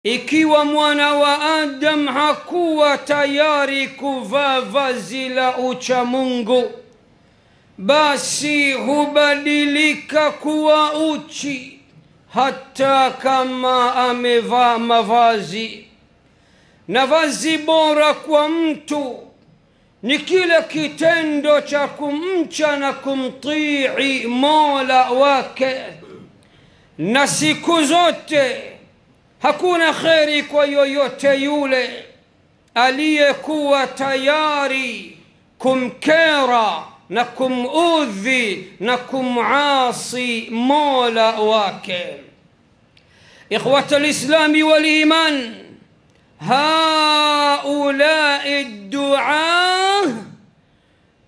ikiwa mwana wa Adam hakuwa tayari kuvaa vazi la ucha Mungu, basi hubadilika kuwa uchi hata kama amevaa mavazi. Na vazi bora kwa mtu ni kile kitendo cha kumcha na kumtii Mola wake. Na siku zote hakuna kheri kwa yoyote yule aliyekuwa tayari kumkera na kumudhi na kumasi Mola wake. Ikhwata al-Islami wal-Iman, هؤلاء الدعاة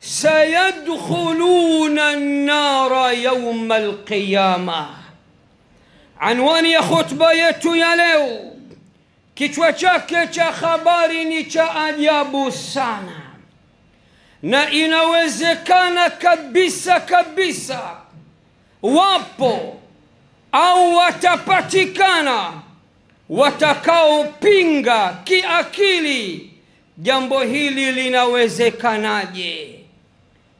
سيدخلون النار يوم القيامة. عنوان ya khutba yetu ya leo, kichwa chake cha habari ni cha ajabu sana, na inawezekana kabisa kabisa wapo au watapatikana watakaopinga kiakili jambo hili linawezekanaje.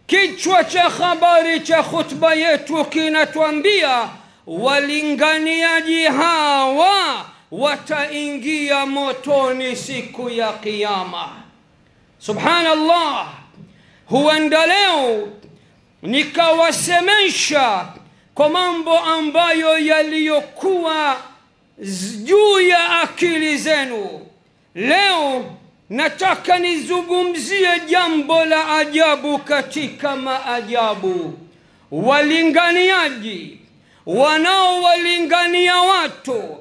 Kichwa cha habari cha khutba yetu kinatuambia walinganiaji hawa wataingia motoni siku ya Kiyama. Subhanallah, huenda leo nikawasemesha kwa mambo ambayo yaliyokuwa juu ya akili zenu. Leo nataka nizungumzie jambo la ajabu katika maajabu. Walinganiaji wanaowalingania watu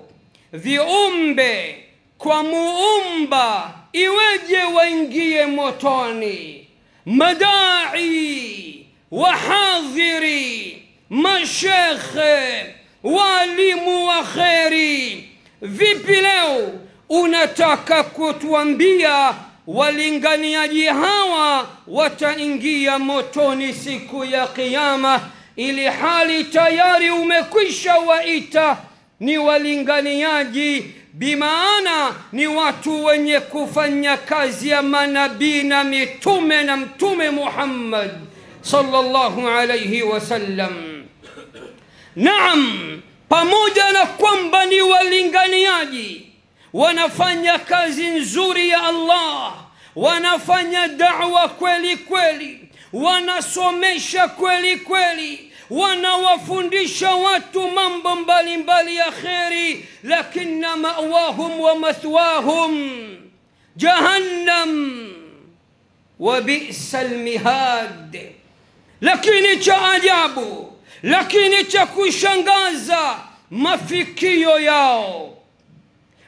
viumbe kwa muumba iweje waingie motoni. Madai, wahadhiri, mashekhe, walimu wa kheri, vipi leo unataka kutuambia walinganiaji hawa wataingia motoni siku ya Kiyama, ili hali tayari umekwisha waita ni walinganiaji, bimaana ni watu wenye kufanya kazi ya manabii na mitume na Mtume Muhammad sallallahu alayhi wasallam. Naam, pamoja na kwamba ni walinganiaji, wanafanya kazi nzuri ya Allah, wanafanya da'wa kweli kweli, wanasomesha kweli kweli, wanawafundisha watu mambo mbalimbali ya kheri, lakini ma'wahum wa mathwahum jahannam wa bi'sal mihad. Lakini cha ajabu, lakini cha kushangaza, mafikio yao,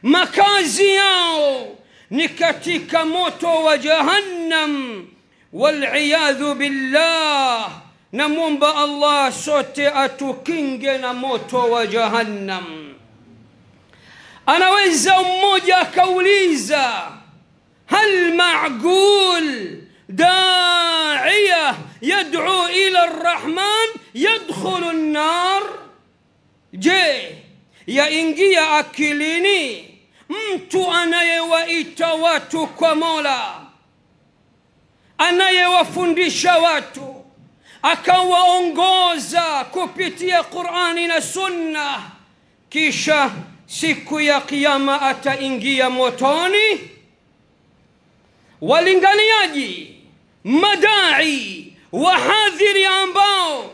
makazi yao ni katika moto wa jahannam, wal'iyadhu billah. Namuomba Allah sote atukinge na moto wa jahannam. Anaweza mmoja akauliza, hal ma'qul da'iya yad'u ila ar-Rahman yadkhulu an-nar? Je, yaingia akilini mtu anayewaita watu kwa Mola, anayewafundisha watu, akawaongoza kupitia Qur'ani na Sunna, kisha siku ya Kiyama ataingia motoni? Walinganiaji, madai, wahadhiri ambao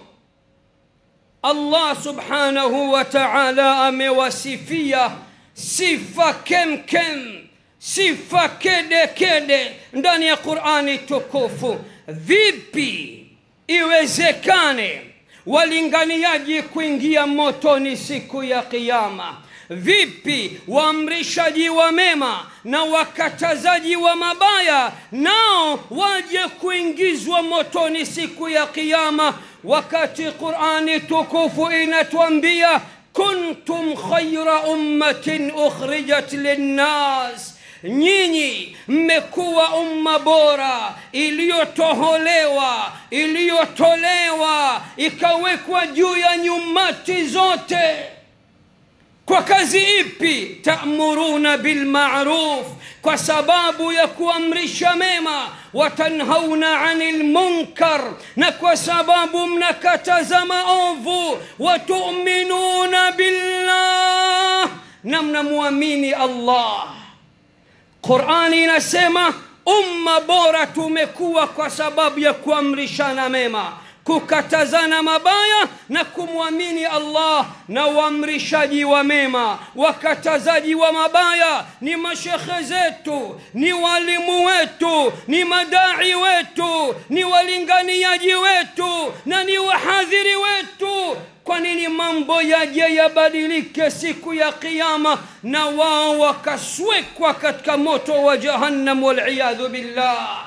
Allah subhanahu wa ta'ala amewasifia sifa kemkem, sifa kede kede ndani ya Qur'ani tukufu. Vipi iwezekane walinganiaji kuingia motoni siku ya Kiyama? Vipi waamrishaji wa mema na wakatazaji wa mabaya nao waje kuingizwa motoni siku ya Kiyama, wakati Qur'ani tukufu inatuambia kuntum khayra ummatin ukhrijat linnas, nyinyi mmekuwa umma bora iliyotolewa ikawekwa juu ya nyumati zote kwa Kwa kazi ipi? Ta'muruna bil ma'ruf, kwa sababu ya kuamrisha mema, watanhauna 'anil munkar, na kwa sababu mnakataza maovu, watu'minuna billah, na mnamuamini Allah. Qur'ani inasema umma bora tumekuwa kwa sababu ya kuamrishana mema, kukatazana mabaya na kumwamini Allah. Na waamrishaji wa mema, wakatazaji wa mabaya ni mashekhe zetu, ni walimu wetu, ni madai wetu, ni walinganiaji wetu, na ni wahadhiri wetu. Kwa nini mambo yaje yabadilike siku ya kiyama na wao wakaswekwa katika moto wa jahannam, wal'iyadhu billah?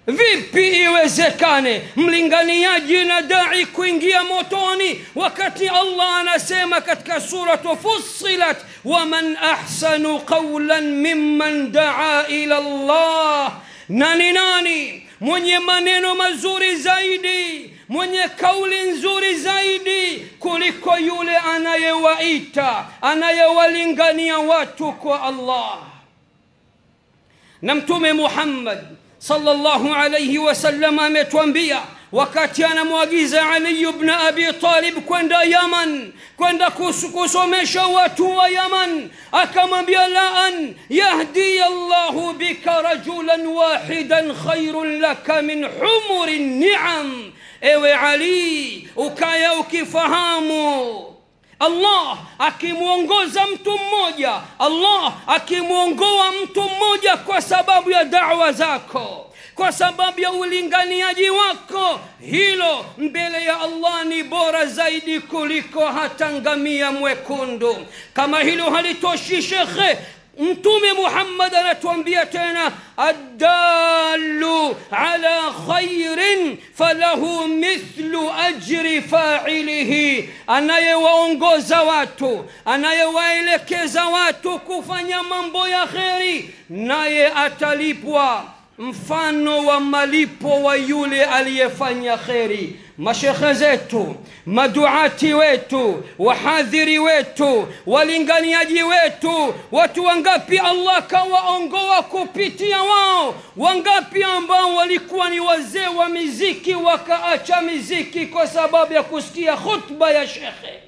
Vipi iwezekane mlinganiaji na dai kuingia motoni, wakati Allah anasema katika suratu Fussilat, waman ahsanu qawlan mimman daa ila Allah, nani mwenye maneno mazuri zaidi, mwenye kauli nzuri zaidi kuliko yule anayewaita, anayewalingania watu kwa Allah. Na Mtume Muhammad sallallahu alayhi wasallam ametuambia wakati anamwagiza Ali ibn Abi Talib kwenda Yaman, kwenda kusomesha watu wa Yaman, akamwambia la an yahdi Allahu bika rajulan wahidan khairun laka min humurin ni'am. Ewe Ali, ukaya ukifahamu Allah akimuongoza mtu mmoja, Allah akimuongoa mtu mmoja kwa sababu ya da'wa zako, kwa sababu ya ulinganiaji wako, hilo mbele ya Allah ni bora zaidi kuliko hata ngamia mwekundu. Kama hilo halitoshi shekhe, Mtume Muhammad anatuambia tena, addalu ala khairin falahu mithlu ajri fa'ilihi, anayewaongoza watu, anayewaelekeza watu kufanya mambo ya kheri, naye atalipwa mfano wa malipo wa yule aliyefanya kheri. Mashekhe zetu, maduati wetu, wahadhiri wetu, walinganiaji wetu, watu wangapi Allah kawaongoa kupitia wao? Wangapi ambao walikuwa ni wazee wa miziki wakaacha miziki kwa sababu ya kusikia khutba ya shekhe?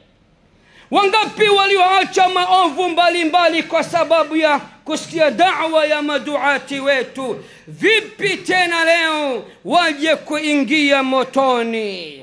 Wangapi walioacha maovu mbalimbali kwa sababu ya kusikia da'wa ya maduati wetu? Vipi tena leo waje kuingia motoni?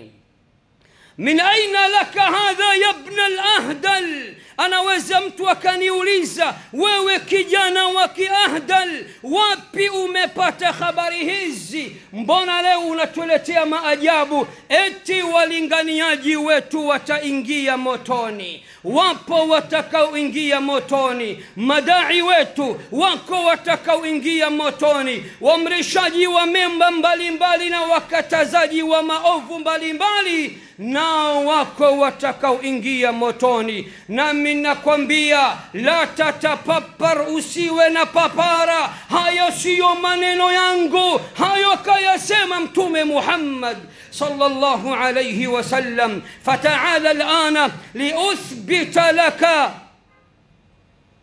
Min aina laka hadha ya ibn al-Ahdal? Anaweza mtu akaniuliza, wewe kijana wa Kiahdal, wapi umepata habari hizi? Mbona leo unatuletea maajabu eti walinganiaji wetu wataingia motoni? Wapo watakaoingia motoni, madai wetu wako watakaoingia motoni, waamrishaji wa mema mbalimbali na wakatazaji wa maovu mbalimbali nao wako watakaoingia motoni. Nami nakwambia, la tatapapar, usiwe na papara. Hayo siyo maneno yangu, hayo kayasema Mtume Muhammad sallallahu alayhi wasallam. Fata'ala al'ana liuthbita laka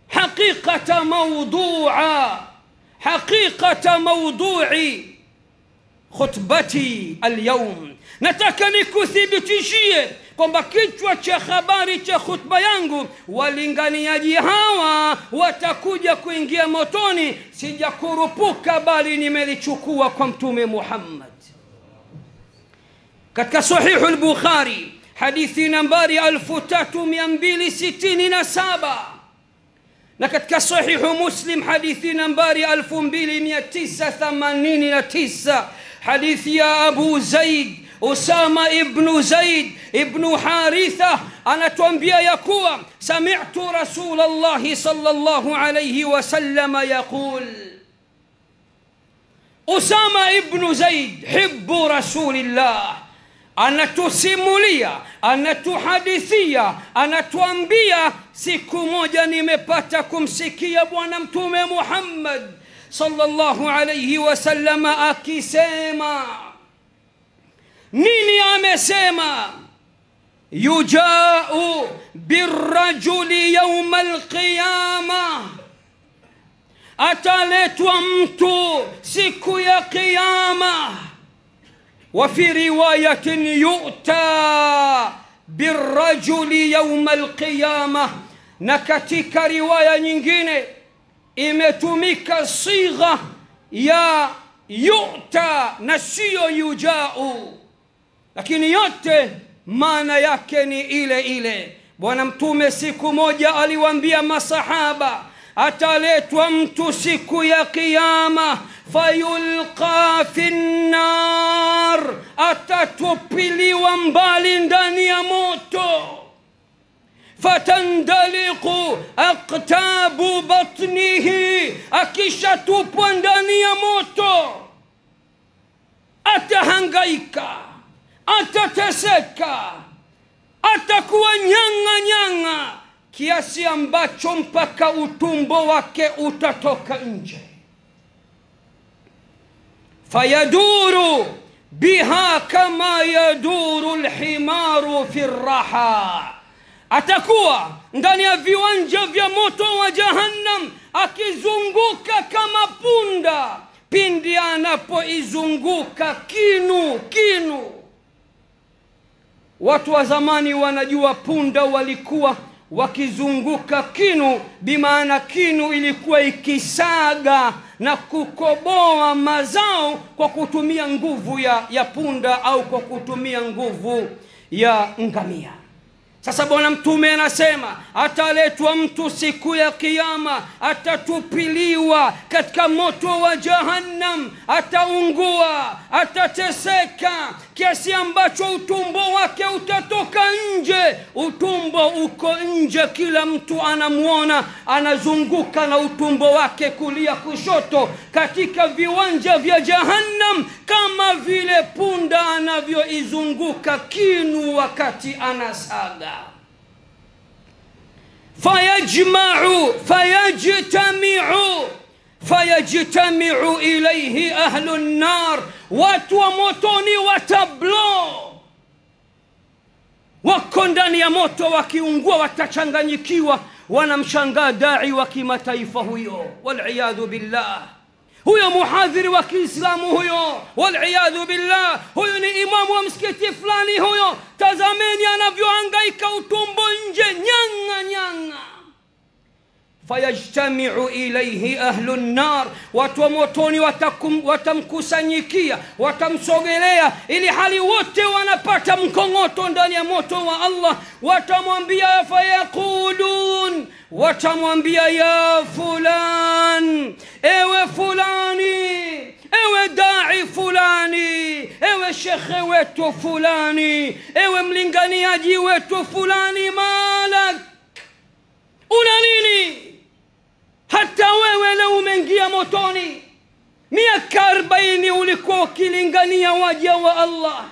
haqiqata mawdu'i khutbati al-yawm. Nataka nikuthibitishie kwamba kichwa cha habari cha khutba yangu, walinganiaji hawa watakuja kuingia motoni, sijakurupuka bali nimelichukua kwa Mtume Muhammad. Katika Sahih al-Bukhari hadithi nambari 3267, na katika Sahih Muslim hadithi nambari 2989, hadithi ya Abu Zaid Usama ibn Zaid ibn Haritha anatuambia ya kuwa sami'tu Rasulullah sallallahu alayhi wasallam yaqul, Usama ibn Zaid hibbu Rasulillah anatusimulia, anatuhadithia, anatuambia, siku moja nimepata kumsikia bwana Mtume Muhammad sallallahu alayhi wasallam akisema. Nini amesema? يجاء بالرجل يوم القيامة ataletwa mtu siku ya kiyama. وفي رواية يؤتى بالرجل يوم القيامة. na katika riwaya nyingine imetumika sigha ya yu'ta na sio yujau, lakini yote maana yake ni ile ile. Bwana Mtume siku moja aliwaambia masahaba, ataletwa mtu siku ya kiyama, fayulqa finnar, atatupiliwa mbali ndani ya moto. Fatandaliqu aqtabu batnihi, akishatupwa ndani ya moto atahangaika, atateseka, atakuwa nyanga kiasi ambacho mpaka utumbo wake utatoka nje. Fayaduru biha kama yaduru alhimaru fi raha, atakuwa ndani ya viwanja vya moto wa jahannam akizunguka kama punda pindi anapoizunguka kinu. Watu wa zamani wanajua punda walikuwa wakizunguka kinu, bimaana kinu ilikuwa ikisaga na kukoboa mazao kwa kutumia nguvu ya punda au kwa kutumia nguvu ya ngamia. Sasa Bwana Mtume anasema ataletwa mtu siku ya kiyama, atatupiliwa katika moto wa jahannam, ataungua, atateseka kiasi ambacho utumbo wake utatoka nje. Utumbo uko nje, kila mtu anamuona anazunguka na utumbo wake kulia kushoto katika viwanja vya jahannam, kama vile punda anavyoizunguka kinu wakati anasaga. فيجتمع إليه أهل النار. watu wa motoni watablo, wako ndani ya moto wakiungua, watachanganyikiwa, wanamshangaa dai wa kimataifa huyo, wal'iyadhu billah. huyo muhadhiri wa Kiislamu huyo, wal'iyadhu billah. huyo ni imamu wa msikiti fulani huyo, tazameni anavyohangaika, utumbo nje, nyanga. Fayajtami'u ilayhi ahlu an-nar, watu wa motoni watamkusanyikia, watamsogelea, ili hali wote wanapata mkongoto ndani ya moto wa Allah. Watamwambia, fayaqulun, watamwambia, ya fulan, ewe fulani, ewe dai fulani, ewe shekhe wetu fulani, ewe mlinganiaji wetu fulani, malak, una nini? Hata wewe leo umeingia motoni, miaka 40 ulikuwa ukilingania waja wa Allah.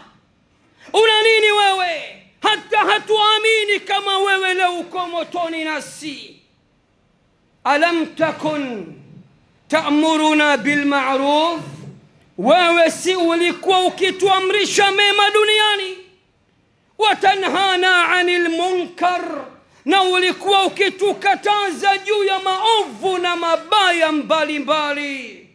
Una nini wewe? Hata hatuamini kama wewe leo uko motoni nasi. Alam takun ta'muruna bil ma'ruf, wewe si ulikuwa ukituamrisha mema duniani, watanhana 'anil munkar, na ulikuwa ukitukataza juu ya maovu na mabaya mbalimbali.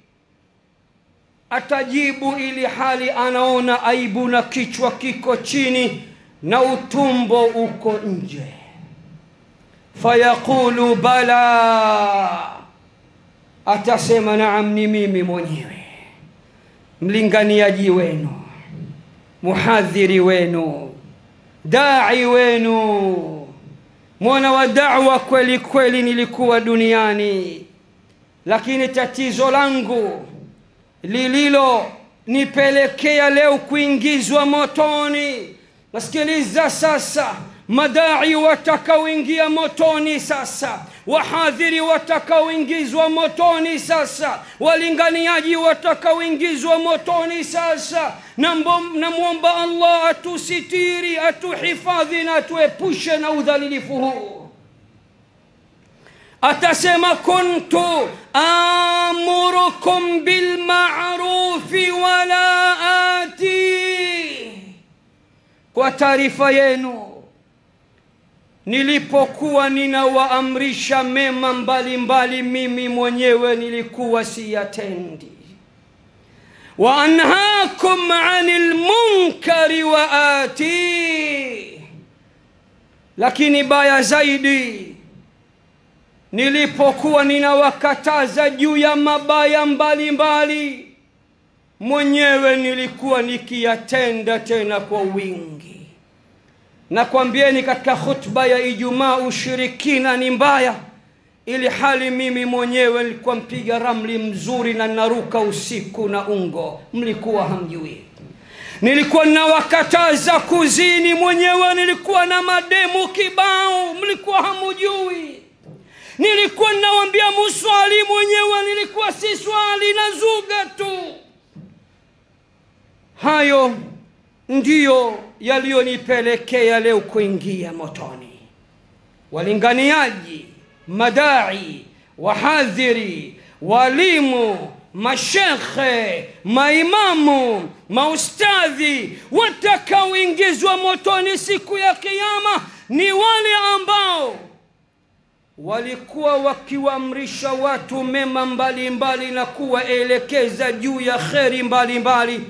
Atajibu ili hali anaona aibu na kichwa kiko chini na utumbo uko nje. Fayaqulu bala, atasema naam, ni mimi mwenyewe, mlinganiaji wenu, muhadhiri wenu, dai wenu, mwana wa da'wa kweli kweli nilikuwa duniani, lakini tatizo langu lililo nipelekea leo kuingizwa motoni. Nasikiliza sasa, madai watakaoingia motoni sasa, wahadhiri watakaoingizwa motoni sasa, walinganiaji watakaoingizwa motoni sasa. Namuomba Allah atusitiri, atuhifadhi na atuepushe na udhalilifu huu. Atasema, kuntu amurukum bil ma'rufi wala ati. Kwa taarifa yenu, nilipokuwa ninawaamrisha mema mbalimbali mimi mwenyewe nilikuwa siyatendi. Wa anhaakum 'anil munkari wa ati, lakini baya zaidi, nilipokuwa ninawakataza juu ya mabaya mbalimbali mwenyewe nilikuwa nikiyatenda tena kwa wingi. Na kwambieni katika khutba ya Ijumaa ushirikina ni mbaya, ili hali mimi mwenyewe nilikuwa mpiga ramli mzuri na naruka usiku na ungo, mlikuwa hamjui. Nilikuwa nawakataza kuzini, mwenyewe nilikuwa na mademu kibao, mlikuwa hamjui. Nilikuwa nawaambia muswali, mwenyewe nilikuwa si swali na zuga tu. Hayo ndiyo yaliyonipelekea leo kuingia motoni. Walinganiaji, madai, wahadhiri, walimu, mashekhe, maimamu, maustadhi, watakaoingizwa motoni siku ya kiyama ni wale ambao walikuwa wakiwaamrisha watu mema mbalimbali na kuwaelekeza juu ya kheri mbalimbali,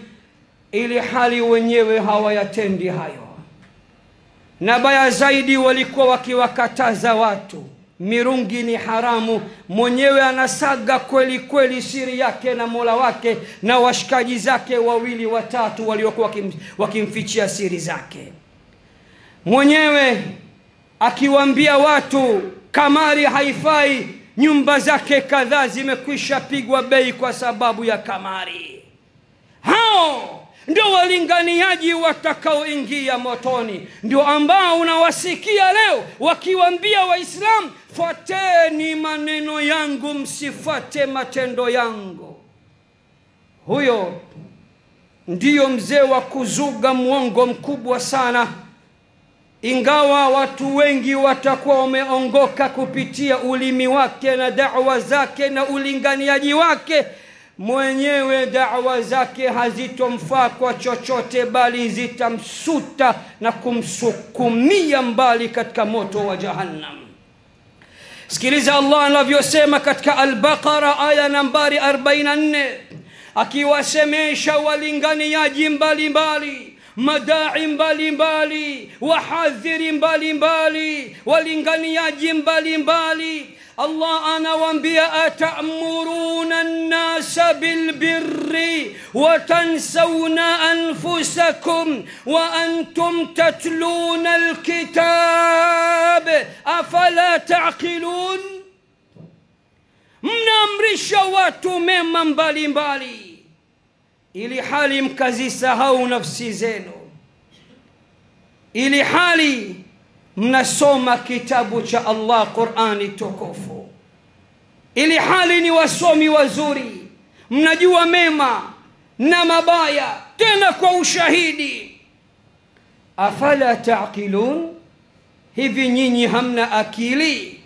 ili hali wenyewe hawayatendi hayo. Na baya zaidi, walikuwa wakiwakataza watu mirungi ni haramu, mwenyewe anasaga kweli kweli siri yake na Mola wake na washikaji zake wawili watatu waliokuwa wakimfichia siri zake. Mwenyewe akiwaambia watu kamari haifai, nyumba zake kadhaa zimekwisha pigwa bei kwa sababu ya kamari. Hao ndio walinganiaji watakaoingia motoni, ndio ambao unawasikia leo wakiwaambia Waislamu, fuateni maneno yangu msifuate matendo yangu. Huyo ndiyo mzee wa kuzuga mwongo mkubwa sana. Ingawa watu wengi watakuwa wameongoka kupitia ulimi wake na da'wa zake na ulinganiaji wake, mwenyewe da'wa zake hazitomfaa kwa chochote, bali zitamsuta na kumsukumia mbali katika moto wa jahannam. Sikiliza Allah anavyosema katika Al-Baqara aya nambari 44, akiwasemesha walinganiaji mbalimbali, madai mbalimbali, wahadhiri mbalimbali, walinganiaji mbalimbali. Allah anawaambia, atamuruna an-nasa bilbirri wa tansawna anfusakum wa antum tatluna alkitab afala taqilun. Mnaamrisha watu mema mbalimbali, ili hali mkazisahau nafsi zenu, ili hali mnasoma kitabu cha Allah, Qur'ani tukufu, ili hali ni wasomi wazuri, mnajua mema na mabaya tena kwa ushahidi. Afala taqilun, hivi nyinyi hamna akili?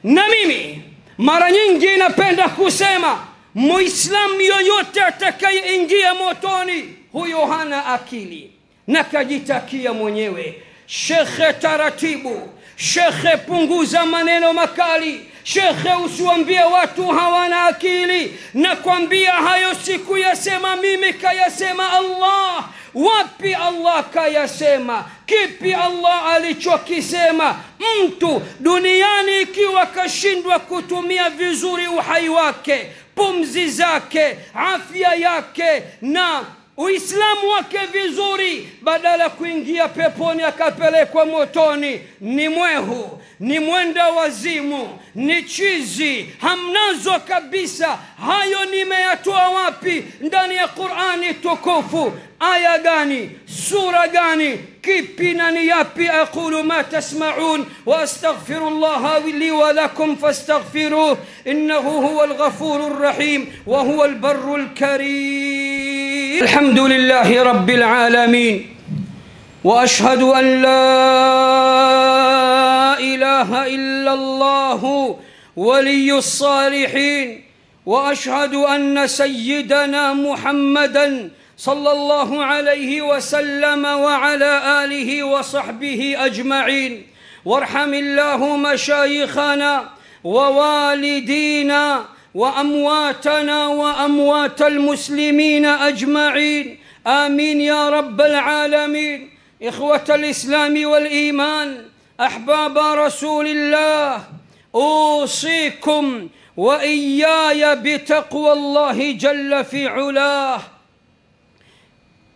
Na mimi mara nyingi napenda kusema, Muislamu yoyote atakayeingia motoni, huyo hana akili na kajitakia mwenyewe. Shekhe taratibu, shekhe punguza maneno makali, shekhe usiwaambie watu hawana akili. Na kwambia hayo siku yasema mimi, kayasema Allah. Wapi Allah kayasema? Kipi Allah alichokisema? Mtu duniani ikiwa kashindwa kutumia vizuri uhai wake, pumzi zake, afya yake na Uislamu wake vizuri, badala kuingia peponi akapelekwa motoni, ni mwehu, ni mwenda wazimu, ni chizi, hamnazo kabisa. Hayo nimeyatoa wapi? Ndani ya Qur'ani tukufu. Aya gani? Sura gani? kipi na ni yapi? aqulu ma tasma'un wa astaghfirullaha li wa lakum fastaghfiruhu innahu huwal ghafurur rahim wa huwal barrul karim. Alhamdulillahi rabbil alamin wa ashhadu an la ilaha illa Allah waliyyus salihin wa ashhadu anna sayyidana Muhammadan صلى الله عليه وسلم وعلى آله وصحبه أجمعين وارحم اللهم مشايخنا ووالدينا وأمواتنا وأموات المسلمين أجمعين، آمين يا رب العالمين. إخوة الإسلام والإيمان، أحباب رسول الله، أوصيكم وإياي بتقوى الله جل في علاه.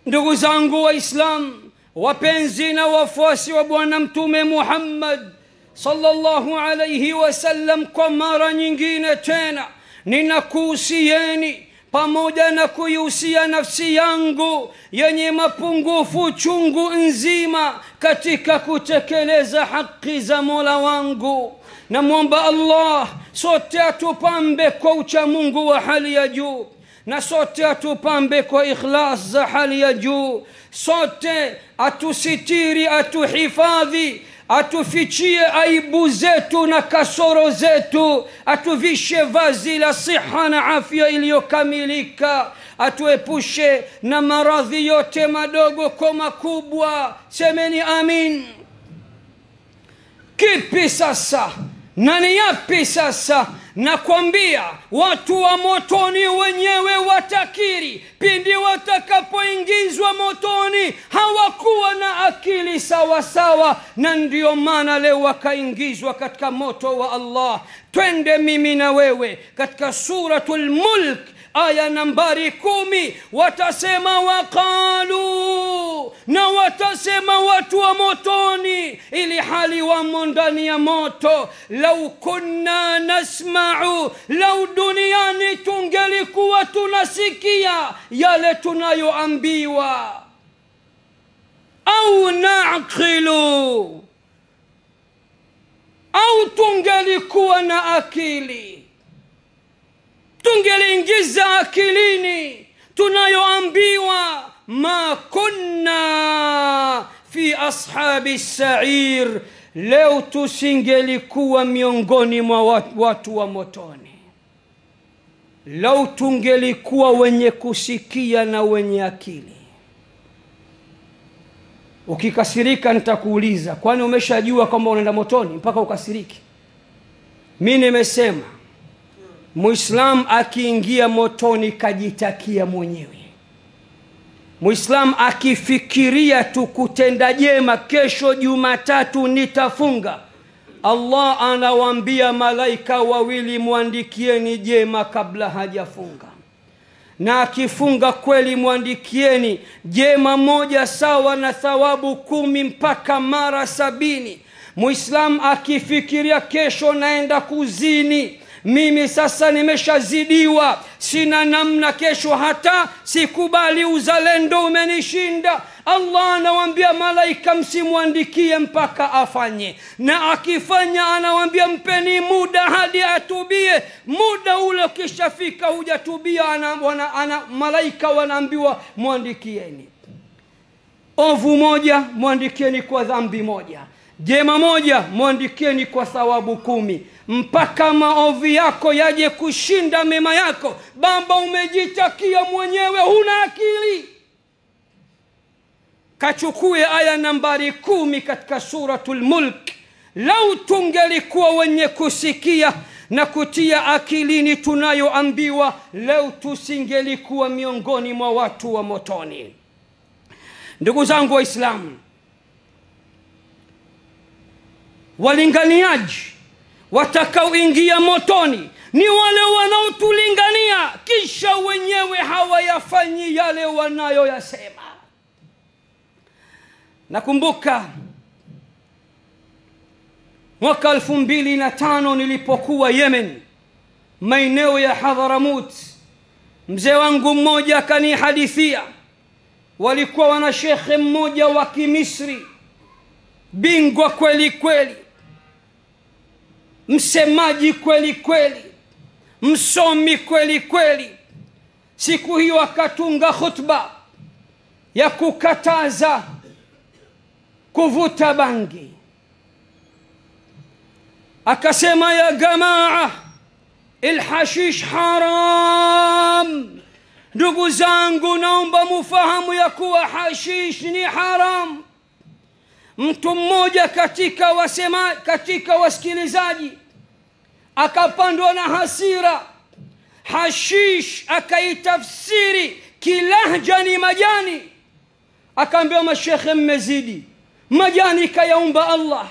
Ndugu zangu Waislamu wapenzi na wafuasi wa Bwana Mtume Muhammad sallallahu alayhi wasallam, kwa mara nyingine tena ninakuhusieni pamoja na kuihusia nafsi yangu yenye mapungufu chungu nzima katika kutekeleza haki za Mola wangu. Namwomba Allah sote atupambe kwa ucha Mungu wa hali ya juu, na sote atupambe kwa ikhlas za hali ya juu. Sote atusitiri, atuhifadhi, atufichie aibu zetu na kasoro zetu, atuvishe vazi la siha na afya iliyokamilika, atuepushe na maradhi yote madogo kwa makubwa. Semeni amin. Kipi sasa na ni yapi sasa? Nakwambia watu wa motoni wenyewe watakiri pindi watakapoingizwa motoni hawakuwa na akili sawa sawa, na ndio maana leo wakaingizwa katika moto wa Allah. Twende mimi na wewe katika suratul Mulk aya nambari 10. Watasema waqalu, na watasema watu wa motoni ili hali wamo ndani ya moto, lau kunna nasma'u, lau duniani tungelikuwa tunasikia yale tunayoambiwa, au na'qilu, au tungelikuwa na akili, tungeliingiza akilini tunayoambiwa, ma kunna fi ashabi sa'ir, leo tusingelikuwa miongoni mwa watu wa motoni. Leo tungelikuwa wenye kusikia na wenye akili. Ukikasirika nitakuuliza, kwani umeshajua kwamba unaenda motoni mpaka ukasiriki? Mimi nimesema Muislam akiingia motoni kajitakia mwenyewe. Muislam akifikiria tu kutenda jema, kesho Jumatatu nitafunga, Allah anawaambia malaika wawili, muandikieni jema kabla hajafunga. Na akifunga kweli, muandikieni jema moja sawa na thawabu 10 mpaka mara 70. Muislam akifikiria kesho naenda kuzini, mimi sasa nimeshazidiwa, sina namna, kesho hata sikubali, uzalendo umenishinda, Allah anawaambia malaika msimuandikie mpaka afanye. Na akifanya anawaambia mpeni muda hadi atubie. Muda ule ukishafika hujatubia, malaika wanaambiwa muandikieni ovu moja, muandikieni kwa dhambi moja, jema moja muandikieni kwa thawabu 10, mpaka maovu yako yaje kushinda mema yako. Baba, umejitakia mwenyewe, huna akili. Kachukue aya nambari 10 katika suratul Mulk. Lau tungelikuwa wenye kusikia na kutia akilini tunayoambiwa, leo tusingelikuwa miongoni mwa watu wa motoni. Ndugu zangu Waislamu, walinganiaji watakaoingia motoni ni wale wanaotulingania kisha wenyewe hawayafanyi yale wanayoyasema. Nakumbuka mwaka 2005 nilipokuwa Yemen, maeneo ya Hadhramut, mzee wangu mmoja akanihadithia, walikuwa wana shekhe mmoja wa Kimisri, bingwa kweli kweli, msemaji kweli kweli, msomi kweli kweli. Siku hiyo akatunga khutba ya kukataza kuvuta bangi. Akasema, ya jamaa, الحشيش haram. Ndugu zangu, naomba mufahamu ya kuwa hashish ni haram. mtu mmoja katika wasikilizaji akapandwa na hasira. Hashish akaitafsiri kilahja ni majani, akaambia mashekhe mmezidi, majani kayaumba Allah,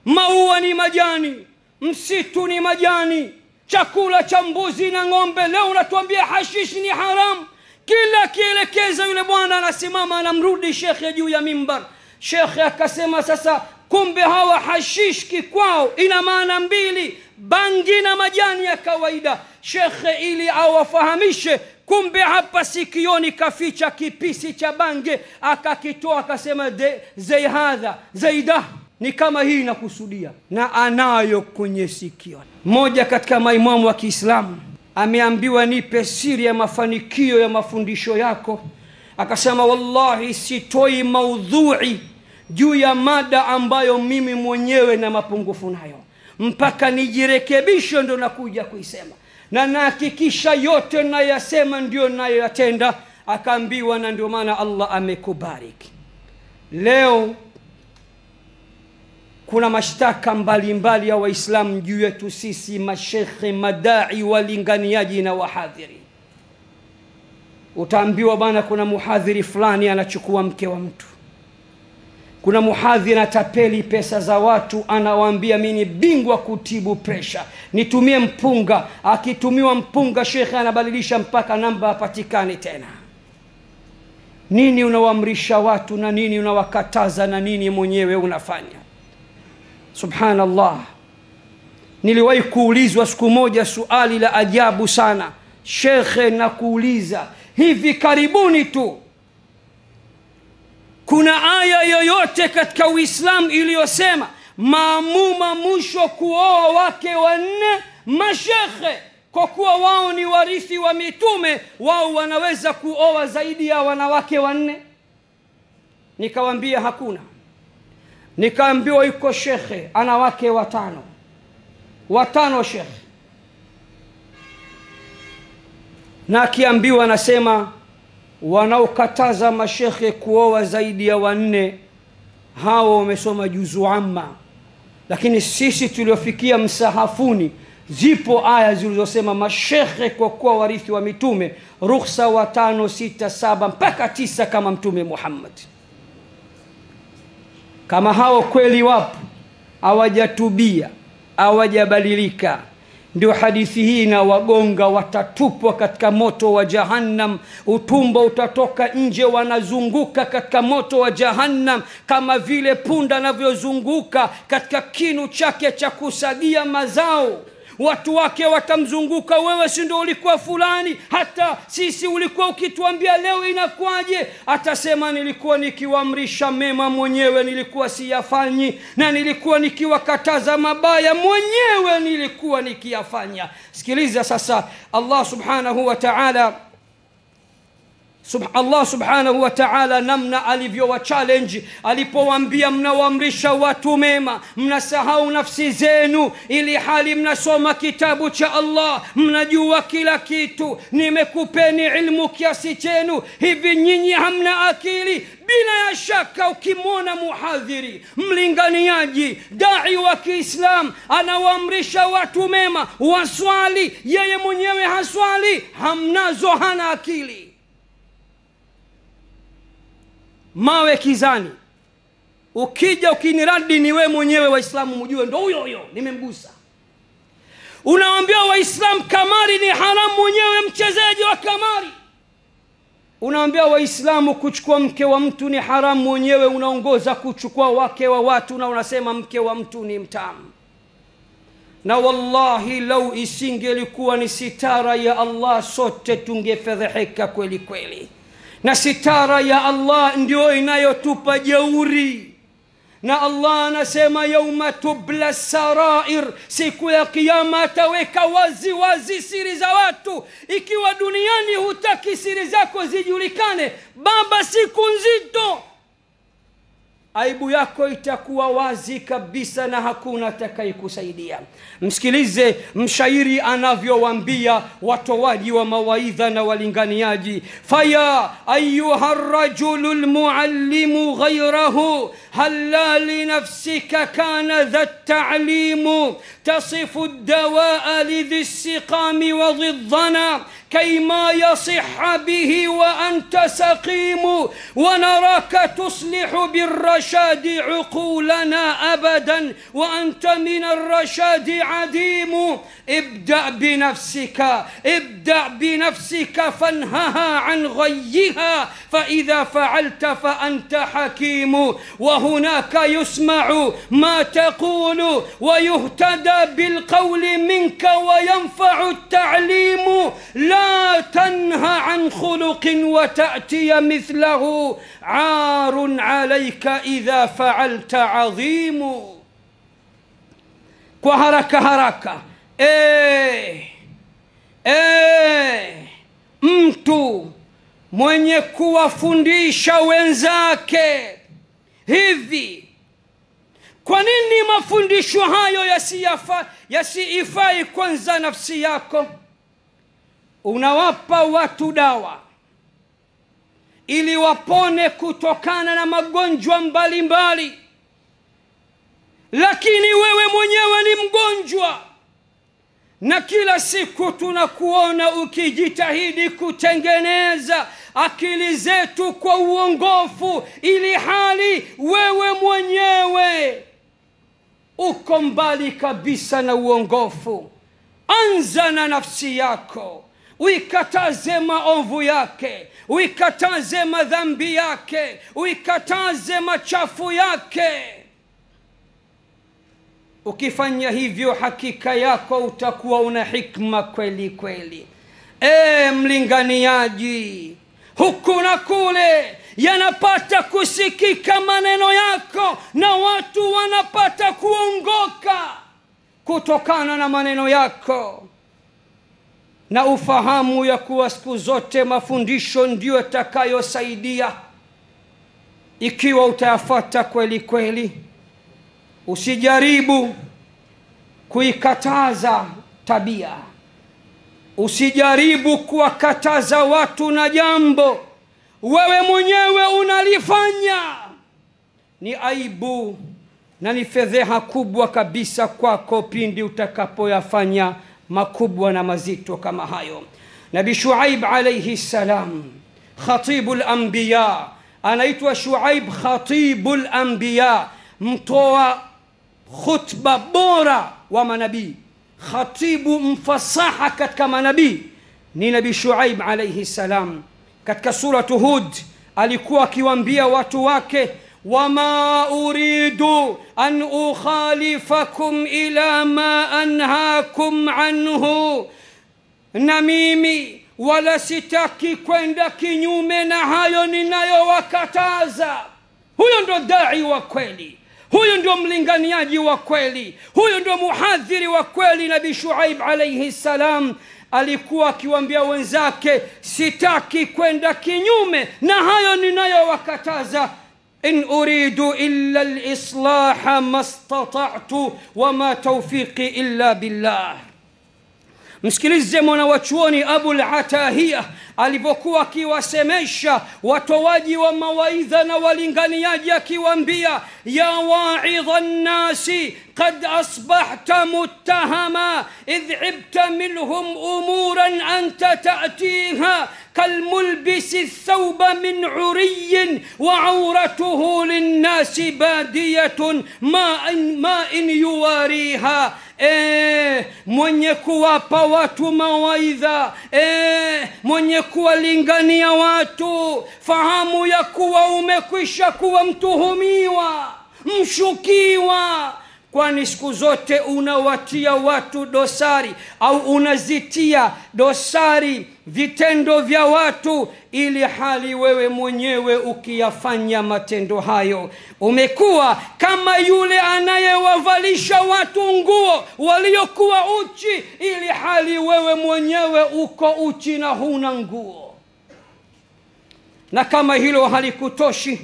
maua ni majani, msitu ni majani, chakula cha mbuzi na ng'ombe, leo unatuambia hashish ni haram. Kila kielekeza yule bwana anasimama anamrudi shekhe juu ya mimbar. Shekhe akasema sasa kumbe hawa hashish kikwao ina maana mbili, bangi na majani ya kawaida. Shekhe ili awafahamishe kumbe hapa sikioni kaficha kipisi cha bange, akakitoa akasema zaida ni kama hii nakusudia, na anayo kwenye sikio. Mmoja katika maimamu wa Kiislamu ameambiwa nipe siri ya mafanikio ya mafundisho yako. Akasema wallahi sitoi maudhui juu ya mada ambayo mimi mwenyewe na mapungufu nayo, mpaka nijirekebishe ndo nakuja kuisema, na nahakikisha yote nayasema ndio nayoyatenda. Akaambiwa na ndio maana Allah amekubariki. Leo kuna mashtaka mbalimbali ya Waislamu juu yetu sisi mashekhe, madai, walinganiaji na wahadhiri. Utaambiwa bana kuna muhadhiri fulani anachukua mke wa mtu, kuna muhadhiri anatapeli pesa za watu, anawaambia mimi ni bingwa kutibu pressure, nitumie mpunga. Akitumiwa mpunga shekhe anabadilisha mpaka namba hapatikani tena. Nini unawaamrisha watu na nini unawakataza na nini mwenyewe unafanya? Subhanallah. Niliwahi kuulizwa siku moja suali la ajabu sana. Shekhe, na kuuliza hivi karibuni tu, kuna aya yoyote katika Uislamu iliyosema maamuma mwisho kuoa wake wanne? Mashekhe kwa kuwa wao ni warithi wa mitume, wao wanaweza kuoa zaidi ya wanawake wanne? Nikawaambia hakuna. Nikaambiwa yuko shekhe ana wake watano shekhe, na akiambiwa anasema wanaokataza mashekhe kuoa zaidi ya wanne hao wamesoma juzu amma. Lakini sisi tuliofikia msahafuni zipo aya zilizosema mashekhe kwa kuwa warithi wa mitume ruhusa 5, 6, 7 mpaka 9 kama Mtume Muhammad. Kama hao kweli wapo, hawajatubia, hawajabadilika, ndio hadithi hii na wagonga watatupwa katika moto wa Jahannam. Utumbo utatoka nje, wanazunguka katika moto wa Jahannam kama vile punda anavyozunguka katika kinu chake cha kusagia mazao. Watu wake watamzunguka, wewe si ndio ulikuwa fulani, hata sisi ulikuwa ukituambia leo inakuaje? Atasema nilikuwa nikiwaamrisha mema mwenyewe nilikuwa siyafanyi, na nilikuwa nikiwakataza mabaya mwenyewe nilikuwa nikiyafanya. Sikiliza sasa, Allah subhanahu wa ta'ala namna alivyowa challenge alipowaambia mnawaamrisha watu mema, mnasahau nafsi zenu, ili hali mnasoma kitabu cha Allah, mnajua kila kitu, nimekupeni ilmu kiasi chenu, hivi nyinyi hamna akili? Bila ya shaka ukimwona muhadhiri, mlinganiaji, dai wa Kiislam anawaamrisha watu mema waswali, yeye mwenyewe haswali, hamnazo, hana akili. Mawe kizani, ukija ukiniradi ni wewe mwenyewe. Waislamu mjue ndo huyo nimemgusa. Unawaambia Waislamu kamari ni haramu, mwenyewe mchezaji wa kamari. Unawaambia Waislamu kuchukua mke wa mtu ni haramu, mwenyewe unaongoza kuchukua wake wa watu na unasema mke wa mtu ni mtamu. Na wallahi lau isingelikuwa ni sitara ya Allah sote tungefedheheka kweli kweli. Na sitara ya Allah ndio inayotupa jeuri. Na Allah anasema yauma tubla sarair, siku ya kiyama ataweka wazi wazi siri za watu. Ikiwa duniani hutaki siri zako zijulikane, baba, siku nzito. aibu yako itakuwa wazi kabisa na hakuna atakayekusaidia. Msikilize mshairi anavyowaambia watoaji wa mawaidha na walinganiaji: faya ayuha ar-rajulu al-muallimu ghayrahu halla li nafsika kana dha at-ta'limu tasifu ad-dawa'a lidhi as-siqami wa dhiddana كيما يصح به وأنت سقيم ونراك تصلح بالرشاد عقولنا أبدا وأنت من الرشاد عديم ابدأ بنفسك فانهها عن غيها فإذا فعلت فأنت حكيم وهناك يسمع ما تقول ويهتدى بالقول منك وينفع التعليم لا تنهى عن خلق وتأتي مثله عار عليك إذا فعلت عظيم. kwa haraka mtu mwenye kuwafundisha wenzake hivi, kwa nini mafundisho hayo yasiifai kwanza nafsi yako? Unawapa watu dawa ili wapone kutokana na magonjwa mbalimbali, lakini wewe mwenyewe ni mgonjwa, na kila siku tunakuona ukijitahidi kutengeneza akili zetu kwa uongofu, ili hali wewe mwenyewe uko mbali kabisa na uongofu. Anza na nafsi yako, uikataze maovu yake, uikataze madhambi yake, uikataze machafu yake. Ukifanya hivyo, hakika yako utakuwa una hikma kweli kweli. Mlinganiaji, huku na kule yanapata kusikika maneno yako na watu wanapata kuongoka kutokana na maneno yako, na ufahamu ya kuwa siku zote mafundisho ndio yatakayosaidia ikiwa utayafuata kweli kweli. Usijaribu kuikataza tabia, usijaribu kuwakataza watu na jambo wewe mwenyewe unalifanya. Ni aibu na ni fedheha kubwa kabisa kwako pindi utakapoyafanya makubwa na mazito kama hayo. Nabii Shuaib alayhi salam, khatibul anbiya, anaitwa Shuaib khatibul anbiya, mtoa khutba bora wa manabii, khatibu mfasaha katika manabii ni Nabii Shuaib alayhi salam. Katika suratu Hud alikuwa akiwaambia watu wake: wama uridu an ukhalifakum ila ma anhaakum anhu, na mimi wala sitaki kwenda kinyume na hayo ninayowakataza. Huyo ndo dai wa kweli, huyo ndo mlinganiaji wa kweli, huyo ndo muhadhiri wa kweli. Nabii Shuaib alayhi salam alikuwa akiwaambia wenzake: sitaki kwenda kinyume na hayo ninayowakataza. in uridu illa al-islaha mastata'tu wama tawfiqi illa billah. Msikilize mwana wa chuoni Abul Atahiyah alipokuwa akiwasemesha watoaji wa mawaidha na walinganiaji, akiwaambia: ya wa'idhan nasi qad asbahta muttahama idh ibta minhum umuran anta ta'tiha كالملبس الثوب من عري وعورته للناس بادية ما إن يواريها. mwenye kuwapa watu mawaidha, mwenye kuwalingania watu, fahamu ya kuwa umekwisha kuwa mtuhumiwa, mshukiwa, kwani siku zote unawatia watu dosari au unazitia dosari vitendo vya watu, ili hali wewe mwenyewe ukiyafanya matendo hayo umekuwa kama yule anayewavalisha watu nguo waliokuwa uchi, ili hali wewe mwenyewe uko uchi na huna nguo. Na kama hilo halikutoshi,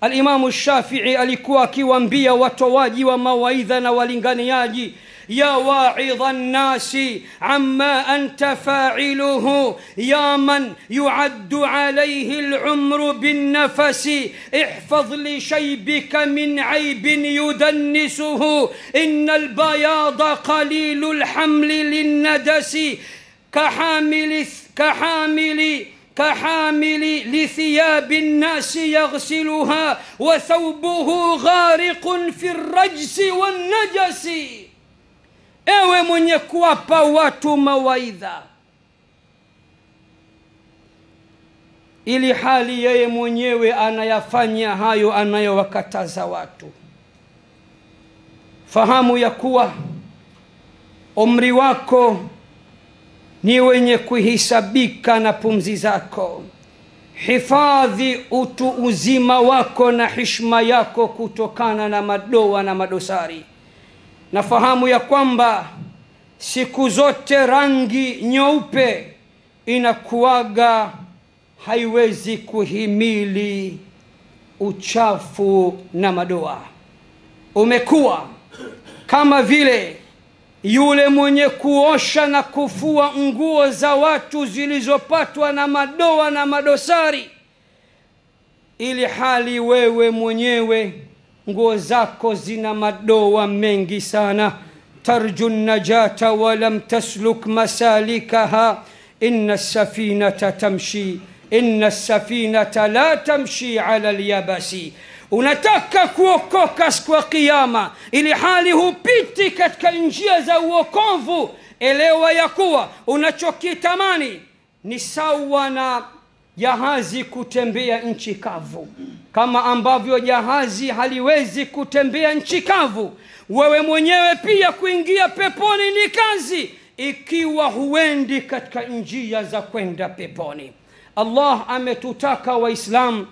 Al-Imam Ash-Shafi'i alikuwa akiwaambia watoaji wa mawaidha na walinganiaji, يا واعظ الناس عما أنت فاعله يا من يعد عليه العمر بالنفس احفظ لشيبك من عيب يدنسه إن البياض قليل الحمل للندس كحامل لثياب الناس يغسلها وثوبه غارق في الرجس والنجس. Ewe mwenye kuwapa watu mawaidha, ili hali yeye mwenyewe anayafanya hayo anayowakataza watu, fahamu ya kuwa umri wako ni wenye kuhisabika na pumzi zako. Hifadhi utu uzima wako na heshima yako kutokana na madoa na madosari. Na fahamu ya kwamba siku zote rangi nyeupe inakuaga haiwezi kuhimili uchafu na madoa. Umekuwa kama vile yule mwenye kuosha na kufua nguo za watu zilizopatwa na madoa na madosari, ili hali wewe mwenyewe nguo zako zina madoa mengi sana. tarju najata wa lam tasluk masalikaha inna as-safinata la tamshi ala al-yabasi. Unataka kuokoka siku ya kiyama, ili hali hupiti katika njia za uokovu, elewa ya kuwa unachokitamani ni sawa na jahazi kutembea nchi kavu. Kama ambavyo jahazi haliwezi kutembea nchi kavu, wewe mwenyewe pia kuingia peponi ni kazi, ikiwa huendi katika njia za kwenda peponi. Allah ametutaka Waislamu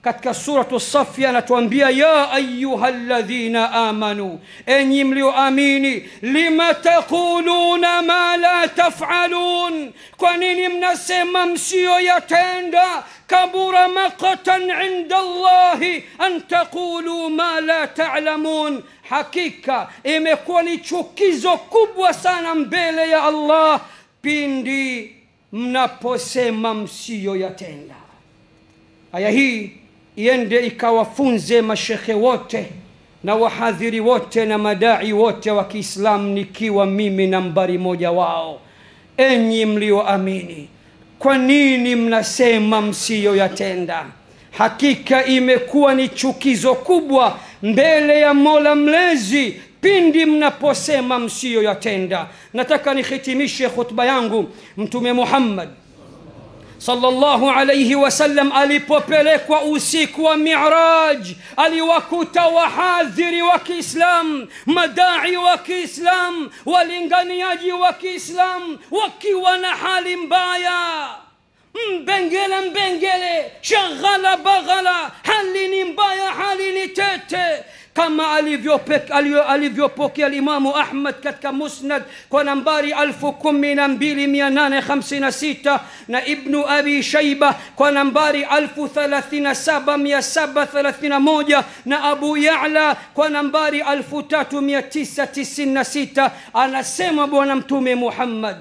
katika suratu Safi anatuambia, ya ayyuhalladhina amanu, enyi mlioamini, lima taquluna ma la taf'alun, kwa nini mnasema msiyoyatenda? kabura maqtan inda Allahi an taqulu ma la ta'lamun, hakika imekuwa ni chukizo kubwa sana mbele ya Allah pindi mnaposema msiyoyatenda. Aya hii iende ikawafunze mashekhe wote na wahadhiri wote na madai wote wa Kiislamu, nikiwa mimi nambari moja wao. Enyi mlioamini, kwa nini mnasema msiyoyatenda? Hakika imekuwa ni chukizo kubwa mbele ya Mola Mlezi pindi mnaposema msiyoyatenda. Nataka nihitimishe khutba yangu. Mtume Muhammad sallallahu alayhi wasallam alipopelekwa usiku wa Mi'raj, aliwakuta wahadhiri wa Kiislamu, madai wa Kiislamu, walinganiaji wa Kiislamu wakiwa na hali mbaya. Mbengele, shaghala baghala, hali ni mbaya, hali ni tete. Kama alivyopokea al-Imamu Ahmad katika Musnad kwa nambari 12856 na Ibn Abi Shayba kwa nambari 103731 na Abu Ya'la kwa nambari 3996, anasema Bwana Mtume Muhammad,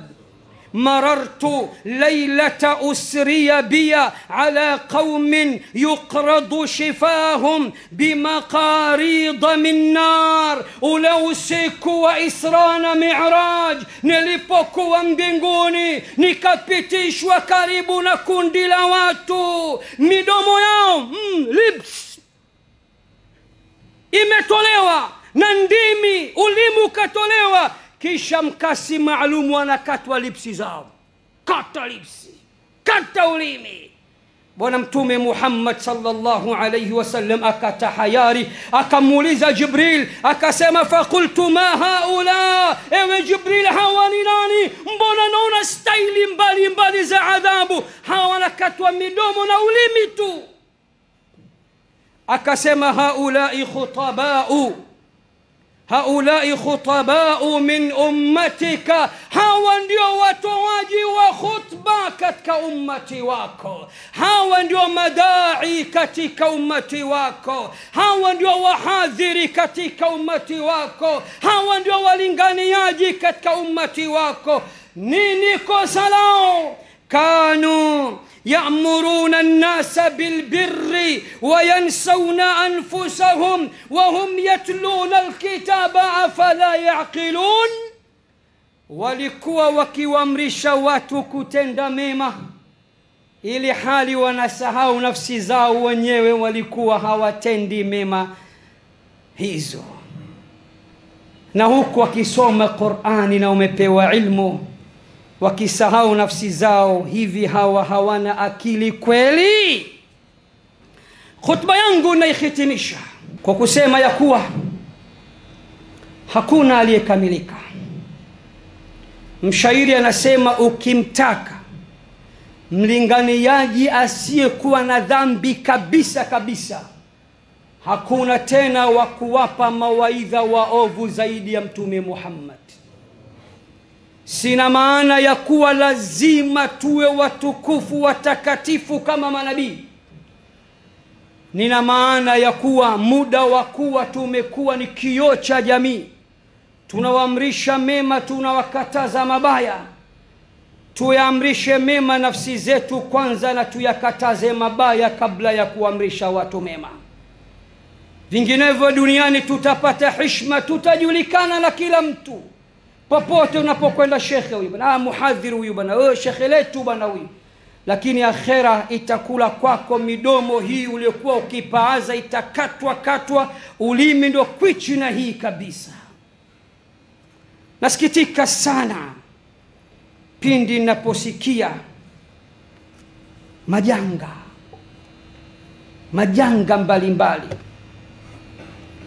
مررت ليلة أسري بي على قوم يقرض شفاهم بمقاريض من نار. ولو سيكوا وإسران معراج nilipokuwa mbinguni nikapitishwa karibu na kundi la watu, midomo yao lips imetolewa na ndimi, ulimi ukatolewa, kisha mkasi maalum wanakatwa lipsi zao. Kata lipsi, kata ulimi. Bwana Mtume Muhammad sallallahu alayhi wasallam akatahayari, akamuuliza Jibril, akasema, faqultu ma haula, ewe Jibril, hawa ni nani? Mbona naona staili mbali za adhabu, hawa wanakatwa midomo na ulimi tu. Akasema, haulai khutabau haulai khutabau min ummatika, hawa ndio watoaji wa khutba katika ummati wako, hawa ndio madai katika ummati wako, hawa ndio wahadhiri katika ummati wako, hawa ndio walinganiaji katika ummati wako. Nini kosa lao? Kanu يأمرون الناس بالبر وينسون أنفسهم وهم يتلون الكتاب أفلا يعقلون. walikuwa wakiwaamrisha watu kutenda mema ili hali wanasahau nafsi zao wenyewe, walikuwa hawatendi mema hizo. Na huku wakisoma Qur'ani na umepewa ilmu, wakisahau nafsi zao, hivi hawana akili kweli? Khutba yangu naihitimisha kwa kusema ya kuwa hakuna aliyekamilika. Mshairi anasema, ukimtaka mlinganiaji asiyekuwa na dhambi kabisa kabisa, hakuna tena wa kuwapa mawaidha waovu zaidi ya Mtume Muhammad. Sina maana ya kuwa lazima tuwe watukufu watakatifu kama manabii. Nina maana ya kuwa muda wa kuwa tumekuwa ni kioo cha jamii. Tunawaamrisha mema, tunawakataza mabaya. Tuyaamrishe mema nafsi zetu kwanza na tuyakataze mabaya kabla ya kuamrisha watu mema. Vinginevyo duniani tutapata heshima, tutajulikana na kila mtu. Popote unapokwenda, shekhe huyu bwana, muhadhiri huyu bwana, shekhe letu bwana huyu. Lakini akhera itakula kwako midomo hii uliokuwa ukipaaza, itakatwa, ulimi ndo kwichi na hii kabisa. Nasikitika sana pindi ninaposikia majanga mbalimbali.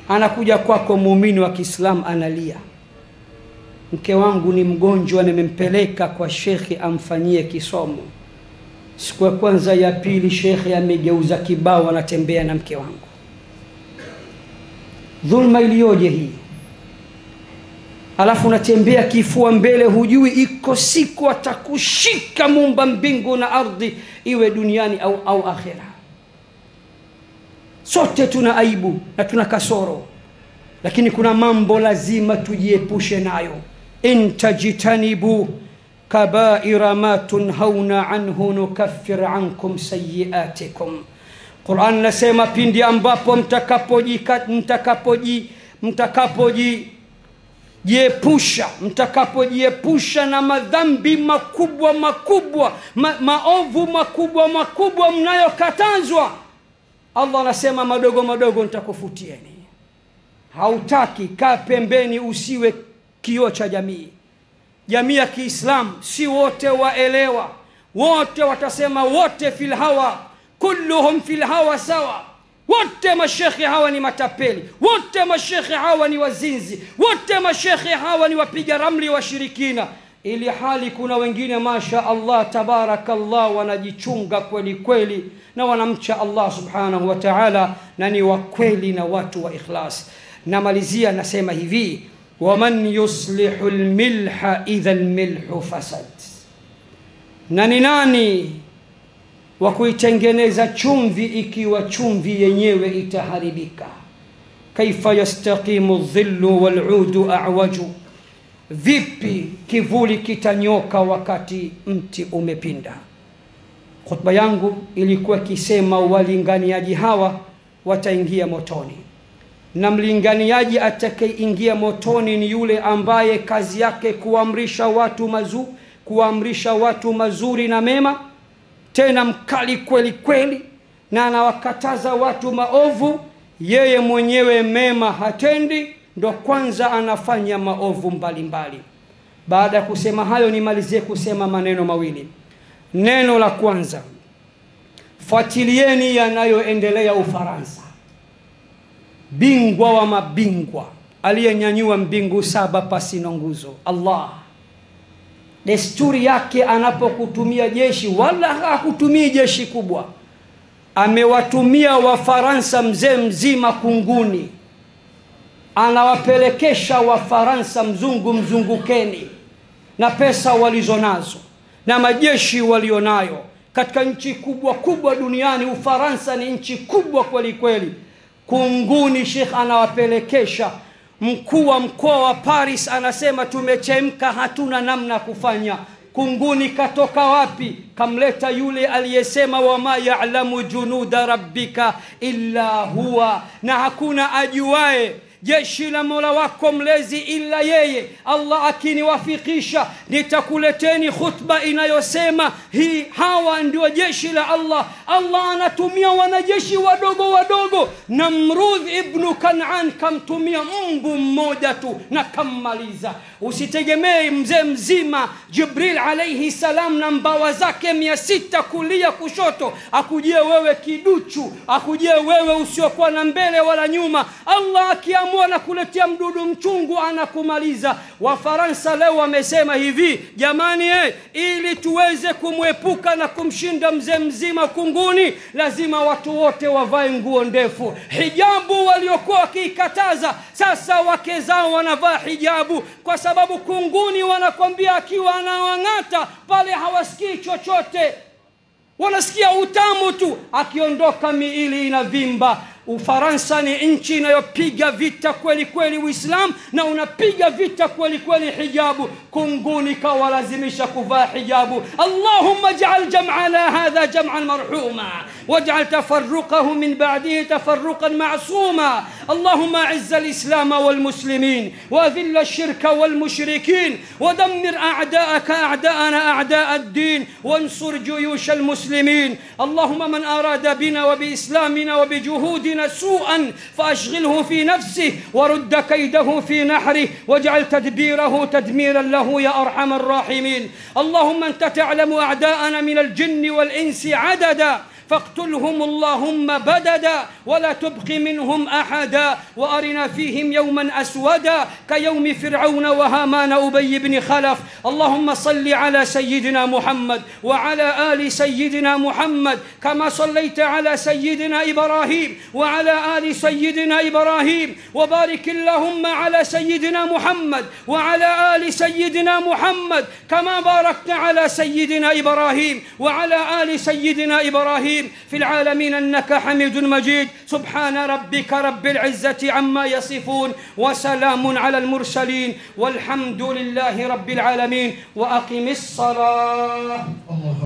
Anakuja kwako muumini wa Kiislamu analia, mke wangu ni mgonjwa, nimempeleka kwa shekhi amfanyie kisomo. Siku ya kwanza ya pili shekhi amegeuza kibao, anatembea na mke wangu. Dhulma iliyoje hii! Alafu unatembea kifua mbele, hujui iko siku atakushika Muumba mbingu na ardhi, iwe duniani au akhera. Sote tuna aibu na tuna kasoro, lakini kuna mambo lazima tujiepushe nayo. Intajitanibu kabaira ma tunhauna anhu nukaffir ankum sayiatikum. Qur'an nasema pindi ambapo mtakapojiepusha na madhambi makubwa, maovu makubwa mnayokatazwa, Allah anasema madogo nitakufutieni. Hautaki, kaa pembeni, usiwe kioo cha jamii. Jamii ya Kiislamu si wote waelewa, wote watasema wote fil hawa, kulluhum fil hawa sawa. Wote mashekhi hawa ni matapeli, wote mashekhi hawa ni wazinzi, wote mashekhi hawa ni wapiga ramli washirikina. Ili hali kuna wengine masha Allah tabarakallah wanajichunga kweli kweli na wanamcha Allah subhanahu wa ta'ala, na ni wa kweli na watu wa ikhlas. Namalizia nasema hivi, waman yuslihu almilha idha almilhu fasad. Nani wa kuitengeneza chumvi ikiwa chumvi yenyewe itaharibika? Kaifa yastaqimu dhillu wal'udu a'waju. Vipi kivuli kitanyoka wakati mti umepinda? Khutba yangu ilikuwa kisema walinganiaji hawa wataingia motoni, na mlinganiaji atakayeingia motoni ni yule ambaye kazi yake kuamrisha watu mazuri na mema, tena mkali kweli kweli, na anawakataza watu maovu. Yeye mwenyewe mema hatendi, ndo kwanza anafanya maovu mbalimbali. Baada ya kusema hayo, nimalizie kusema maneno mawili. Neno la kwanza, fuatilieni yanayoendelea Ufaransa. Bingwa wa mabingwa, aliyenyanyua mbingu 7 pasi na nguzo, Allah. Desturi yake anapokutumia jeshi, wala hakutumii jeshi kubwa, amewatumia Wafaransa mzee mzima kunguni. anawapelekesha Wafaransa mzungukeni na pesa walizonazo na majeshi walionayo katika nchi kubwa duniani. Ufaransa ni nchi kubwa kweli kweli. Kunguni Sheikh anawapelekesha. Mkuu wa mkoa wa Paris anasema tumechemka, hatuna namna kufanya. Kunguni katoka wapi? Kamleta yule aliyesema wama ya'lamu junuda rabbika illa huwa, na hakuna ajuae jeshi la Mola wako mlezi ila yeye. Allah akiniwafikisha nitakuleteni khutba inayosema hawa ndio jeshi la Allah. Allah anatumia wanajeshi wadogo. Namrudh ibn Kan'an kamtumia Mungu mmoja tu na kammaliza. Usitegemee mzee mzima Jibril alayhi salam na mbawa zake 600 kulia kushoto akujie wewe kiduchu, akujie wewe usiokuwa na mbele wala nyuma. Allah akiamua na kuletea mdudu mchungu anakumaliza. Wafaransa leo wamesema hivi, jamani ili tuweze kumwepuka na kumshinda mzee mzima Kunguni, lazima watu wote wavae nguo ndefu. Hijabu waliokuwa wakikataza, sasa wake zao wanavaa hijabu, kwa sababu Kunguni wanakwambia akiwa anawangata pale hawasikii chochote, wanasikia utamu tu, akiondoka miili inavimba. Ufaransa ni nchi inayopiga vita kweli kweli Uislamu na unapiga vita kweli kweli hijabu. Kunguni kawalazimisha kuvaa hijabu. Allahumma ij'al jam'ana hadha jam'an marhuma waj'al tafarruqahu min ba'dihi tafarruqan ma'suma. Allahumma a'izz al-islam wal muslimin wa adhill ash-shirka wal mushrikin wa dammir a'da'aka a'da'ana a'da' ad-din wansur juyush al-muslimin. Allahumma man arada bina wa bi islamina wa bi juhudina سوءا فأشغله في نفسه ورد كيده في نحره واجعل تدبيره تدميرا له يا أرحم الراحمين. اللهم أنت تعلم أعداءنا من الجن والإنس عددا فاقتلهم اللهم بددا ولا تبق منهم أحدا وأرنا فيهم يوما أسودا كيوم فرعون وهامان أبي بن خلف. اللهم صل على سيدنا محمد وعلى آل سيدنا محمد كما صليت على سيدنا إبراهيم وعلى آل سيدنا إبراهيم، وبارك اللهم على سيدنا محمد وعلى آل سيدنا محمد كما باركت على سيدنا إبراهيم وعلى آل سيدنا إبراهيم في العالمين إنك حميد مجيد. سبحان ربك رب العزة عما يصفون وسلام على المرسلين والحمد لله رب العالمين. وأقم الصلاة.